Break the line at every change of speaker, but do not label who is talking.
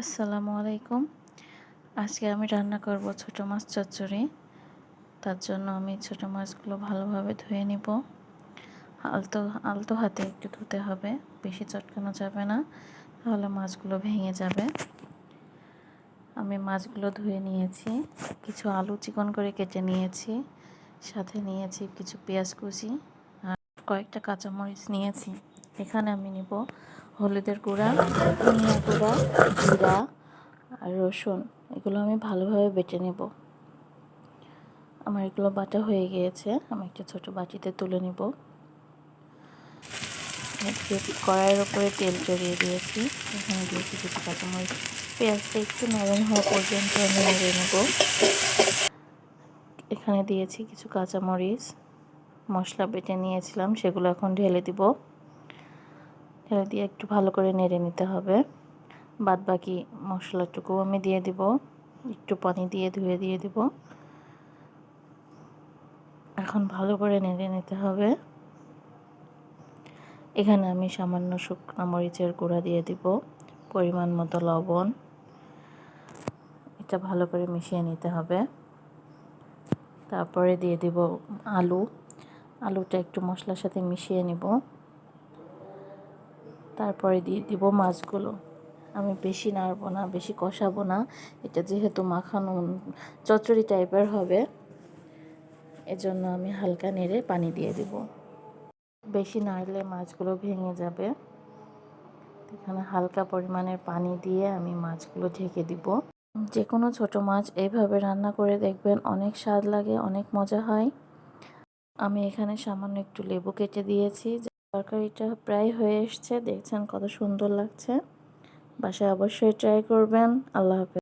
আসসালামু আলাইকুম। আজকে আমি রান্না করব ছোট মাছ চচ্চড়ি। তার জন্য আমি ছোট মাছগুলো ভালোভাবে ধুয়ে নিব। আলতো আলতো হাতে একটু ধুতে হবে, বেশি চটকানো যাবে না, তাহলে মাছগুলো ভেঙে যাবে। আমি মাছগুলো ধুয়ে নিয়েছি, কিছু আলু চিকন করে কেটে নিয়েছি, সাথে নিয়েছি কিছু পেঁয়াজ কুচি আর কয়েকটা কাঁচামরিচ নিয়েছি। এখানে আমি নিব হলুদের গুঁড়া, ধনিয়া গুঁড়া, জিরা আর রসুন। এগুলো আমি ভালোভাবে বেটে নেব। আমার এগুলো বাটা হয়ে গিয়েছে, আমি একটা ছোট বাটিতে তুলে নেব। কড়াইয়ের উপরে তেল চড়িয়ে দিয়েছি, এখানে দিয়েছি কিছু কাঁচামরিচ। পেঁয়াজটা একটু নরম হওয়া পর্যন্ত আমি নেড়ে নেব। এখানে দিয়েছি কিছু কাঁচামরিচ, মশলা বেটে নিয়েছিলাম সেগুলো এখন ঢেলে দিব। ঢেলে দিয়ে একটু ভালো করে নেড়ে নিতে হবে। বাদ বাকি মশলাটুকু আমি দিয়ে দিব, একটু পানি দিয়ে ধুয়ে দিয়ে দিব। এখন ভালো করে নেড়ে নিতে হবে। এখানে আমি সামান্য শুকনো মরিচের গুঁড়া দিয়ে দিব, পরিমাণ মতো লবণ। এটা ভালো করে মিশিয়ে নিতে হবে। তারপরে দিয়ে দিব আলুটা একটু মশলার সাথে মিশিয়ে নিব। তারপরে দিয়ে দিব মাছগুলো। আমি বেশি নাড়বো না, বেশি কষাবো না, এটা যেহেতু মাখানো চচ্চড়ি টাইপের হবে, এজন্য আমি হালকা নেড়ে পানি দিয়ে দিব। বেশি নাড়লে মাছগুলো ভেঙে যাবে। এখানে হালকা পরিমাণের পানি দিয়ে আমি মাছগুলো ঢেকে দিব। যে কোনো ছোটো মাছ এইভাবে রান্না করে দেখবেন, অনেক স্বাদ লাগে, অনেক মজা হয়। আমি এখানে সামান্য একটু লেবু কেটে দিয়েছি। তরকারিটা প্রায় হয়ে এসছে, দেখছেন কত সুন্দর লাগছে। বাসায় অবশ্যই ট্রাই করবেন। আল্লাহ হাফেজ।